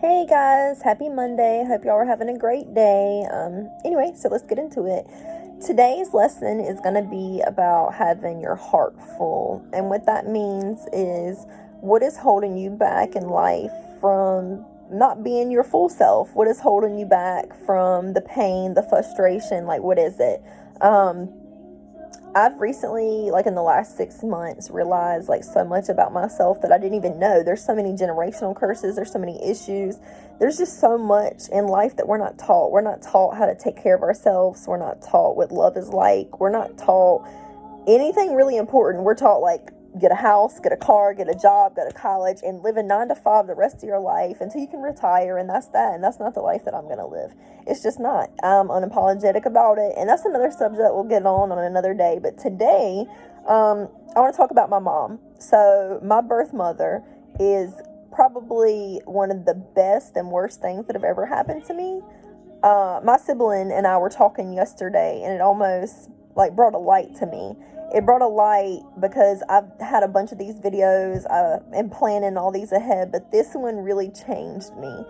Hey guys, happy Monday. Hope y'all are having a great day. Anyway, so let's get into it. Today's lesson is going to be about having your heart full. And what that means is what is holding you back in life from not being your full self? What is holding you back from the pain, the frustration? Like, what is it? I've recently, like in the last 6 months, realized like so much about myself that I didn't even know. There's so many generational curses, there's so many issues. There's just so much in life that we're not taught. We're not taught how to take care of ourselves. We're not taught what love is like. We're not taught anything really important. We're taught like get a house, get a car, get a job, go to college, and live a 9 to 5 the rest of your life until you can retire, and that's that. And that's not the life that I'm gonna live. It's just not. I'm unapologetic about it, and that's another subject we'll get on another day. But today, I want to talk about my mom. So my birth mother is probably one of the best and worst things that have ever happened to me. My sibling and I were talking yesterday, and it almost like brought a light to me. It brought a light because I've had a bunch of these videos and planning all these ahead, but this one really changed me.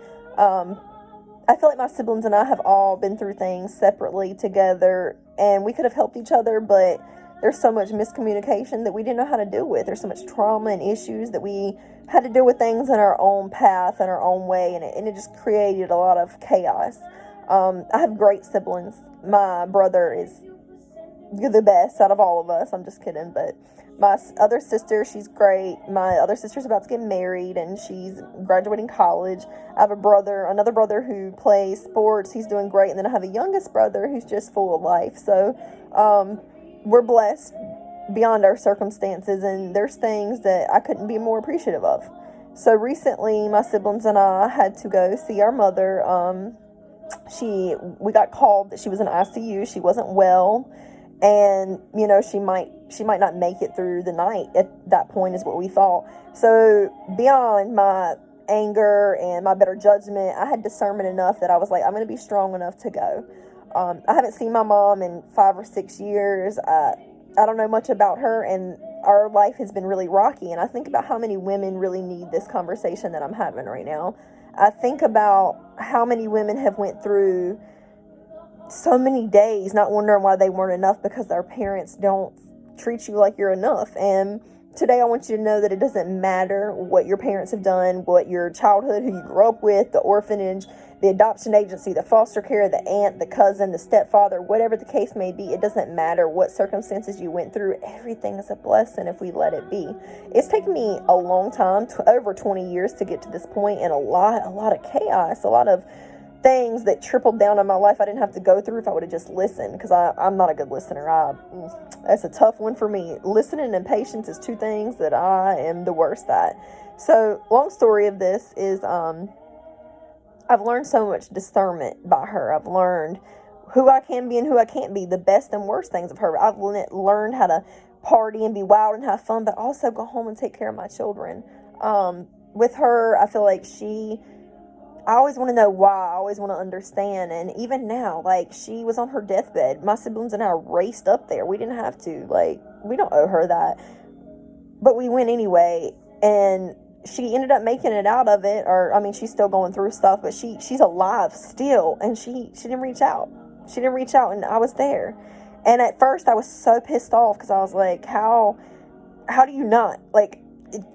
I feel like my siblings and I have all been through things separately together, and we could have helped each other, but there's so much miscommunication that we didn't know how to deal with. There's so much trauma and issues that we had to deal with things in our own path and our own way, and it just created a lot of chaos. I have great siblings. My brother is the best out of all of us. I'm just kidding, but my other sister, she's great. My other sister's about to get married and she's graduating college. I have another brother who plays sports. He's doing great. And then I have a youngest brother who's just full of life. So we're blessed beyond our circumstances, and there's things that I couldn't be more appreciative of. So recently my siblings and I had to go see our mother. We got called that she was in ICU. She wasn't well, and she might not make it through the night. At that point is what we thought. So beyond my anger and my better judgment, I had discernment enough that I was like, I'm going to be strong enough to go. I haven't seen my mom in 5 or 6 years. I don't know much about her, and our life has been really rocky, and I think about how many women really need this conversation that I'm having right now. I think about how many women have went through so many days not wondering why they weren't enough because their parents don't treat you like you're enough. And today I want you to know that it doesn't matter what your parents have done, what your childhood, who you grew up with, the orphanage, the adoption agency, the foster care, the aunt, the cousin, the stepfather, whatever the case may be. It doesn't matter what circumstances you went through. Everything is a blessing if we let it be. It's taken me a long time, over 20 years to get to this point, and a lot of chaos, a lot of things that tripled down on my life I didn't have to go through if I would have just listened, because I'm not a good listener. That's a tough one for me. Listening and patience is two things that I am the worst at. So long story of this is I've learned so much discernment by her. I've learned who I can be and who I can't be, the best and worst things of her. I've learned how to party and be wild and have fun, but also go home and take care of my children. With her, I feel like I always want to know why. I always want to understand. And even now, like, she was on her deathbed. My siblings and I raced up there. We didn't have to. Like, we don't owe her that. But we went anyway. And she ended up making it out of it. Or, I mean, she's still going through stuff. But she's alive still. And she didn't reach out. She didn't reach out. And I was there. And at first, I was so pissed off. Because I was like, how do you not? Like,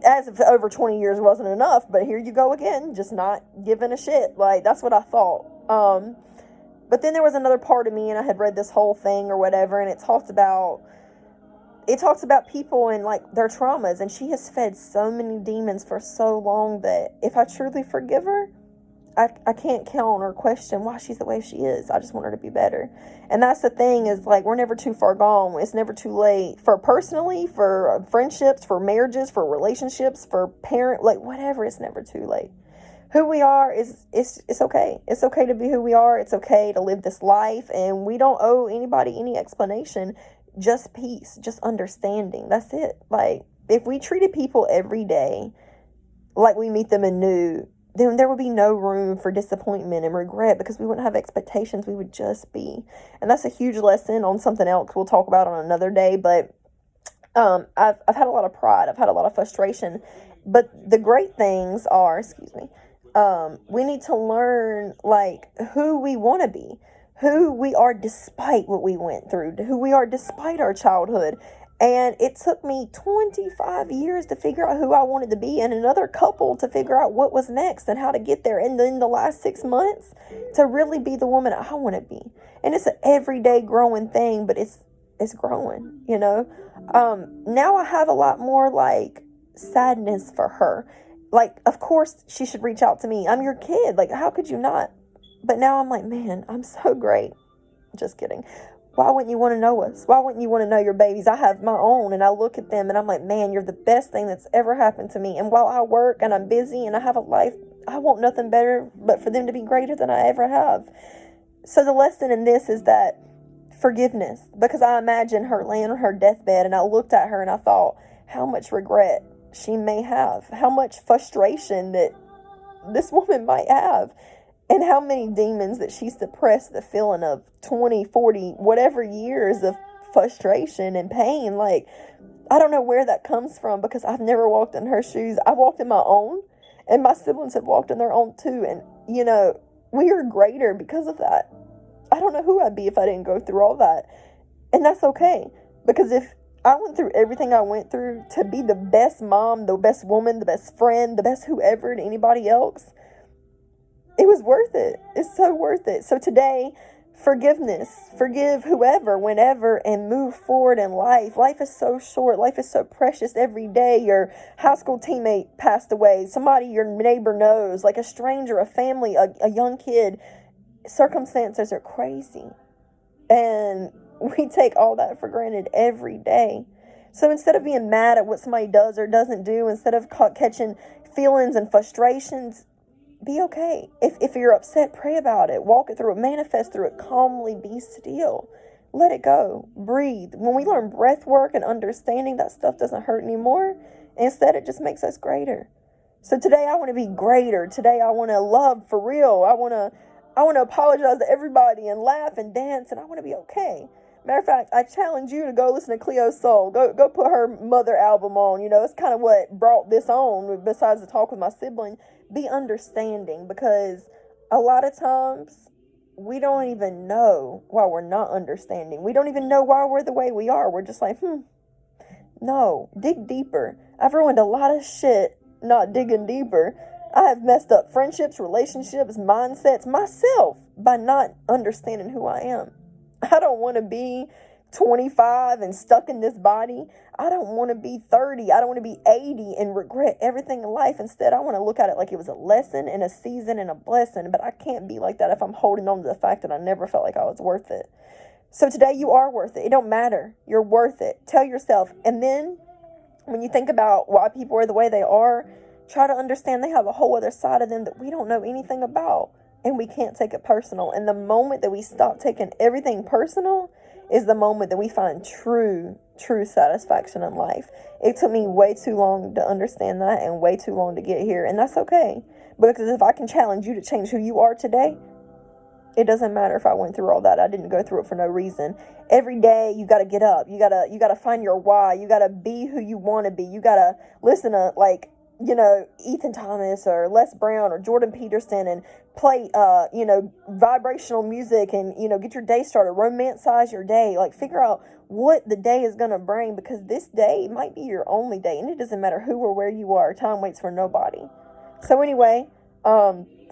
as if over 20 years wasn't enough, but here you go again, just not giving a shit. Like, that's what I thought. But then there was another part of me, and I had read this whole thing or whatever, and it talks about people and like their traumas, and she has fed so many demons for so long that if I truly forgive her, I can't count or question why she's the way she is. I just want her to be better. And that's the thing, is like, we're never too far gone. It's never too late, for personally, for friendships, for marriages, for relationships, for like whatever. It's never too late. Who we are it's okay. It's okay to be who we are. It's okay to live this life, and we don't owe anybody any explanation. Just peace, just understanding. That's it. Like, if we treated people every day like we meet them anew, then there would be no room for disappointment and regret, because we wouldn't have expectations. We would just be. And that's a huge lesson on something else we'll talk about on another day. But I've had a lot of pride. I've had a lot of frustration But the great things are, excuse me, we need to learn like who we want to be, who we are despite what we went through, who we are despite our childhood. And it took me 25 years to figure out who I wanted to be, and another couple to figure out what was next and how to get there. And then the last 6 months to really be the woman I want to be. And it's an everyday growing thing, but it's growing, you know. Now I have a lot more like sadness for her. Like, of course she should reach out to me. I'm your kid. Like, how could you not? But now I'm like, man, I'm so great. Just kidding. Why wouldn't you want to know us? Why wouldn't you want to know your babies? I have my own, and I look at them and I'm like, man, you're the best thing that's ever happened to me. And while I work and I'm busy and I have a life, I want nothing better but for them to be greater than I ever have. So the lesson in this is that forgiveness, because I imagine her laying on her deathbed and I looked at her and I thought how much regret she may have, how much frustration that this woman might have, and how many demons that she suppressed the feeling of 20, 40, whatever years of frustration and pain. Like, I don't know where that comes from because I've never walked in her shoes. I've walked in my own, and my siblings have walked in their own too. And, you know, we are greater because of that. I don't know who I'd be if I didn't go through all that. And that's okay. Because if I went through everything I went through to be the best mom, the best woman, the best friend, the best whoever to anybody else, it was worth it. It's so worth it. So today, forgiveness. Forgive whoever, whenever, and move forward in life. Life is so short. Life is so precious. Every day your high school teammate passed away. Somebody your neighbor knows, like a stranger, a family, a young kid. Circumstances are crazy. And we take all that for granted every day. So instead of being mad at what somebody does or doesn't do, instead of catching feelings and frustrations, be okay. If you're upset, pray about it. Walk it through it. Manifest through it. Calmly be still. Let it go. Breathe. When we learn breath work and understanding, that stuff doesn't hurt anymore. Instead, it just makes us greater. So today I want to be greater. Today I want to love for real. I want to apologize to everybody and laugh and dance, and I want to be okay. Matter of fact, I challenge you to go listen to Cleo's Soul. Go put her Mother album on. You know, it's kind of what brought this on, besides the talk with my sibling. Be understanding, because a lot of times we don't even know why we're not understanding. We don't even know why we're the way we are. We're just like, no, dig deeper. I've ruined a lot of shit not digging deeper. I have messed up friendships, relationships, mindsets, myself by not understanding who I am. I don't want to be 25 and stuck in this body. I don't want to be 30. I don't want to be 80 and regret everything in life. Instead, I want to look at it like it was a lesson and a season and a blessing. But I can't be like that if I'm holding on to the fact that I never felt like I was worth it. So today you are worth it. It don't matter. You're worth it. Tell yourself. And then when you think about why people are the way they are, try to understand they have a whole other side of them that we don't know anything about. And we can't take it personal. And the moment that we stop taking everything personal is the moment that we find true satisfaction in life. It took me way too long to understand that and way too long to get here. And that's okay. Because if I can challenge you to change who you are today, it doesn't matter if I went through all that. I didn't go through it for no reason. Every day you got to get up. You got to find your why. You got to be who you want to be. You got to listen to, like, you know, Ethan Thomas or Les Brown or Jordan Peterson and play, vibrational music and, get your day started. Romanticize your day. Like, figure out what the day is going to bring, because this day might be your only day, and it doesn't matter who or where you are. Time waits for nobody. So anyway,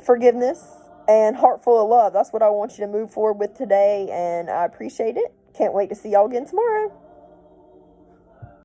forgiveness and heart full of love. That's what I want you to move forward with today, and I appreciate it. Can't wait to see y'all again tomorrow.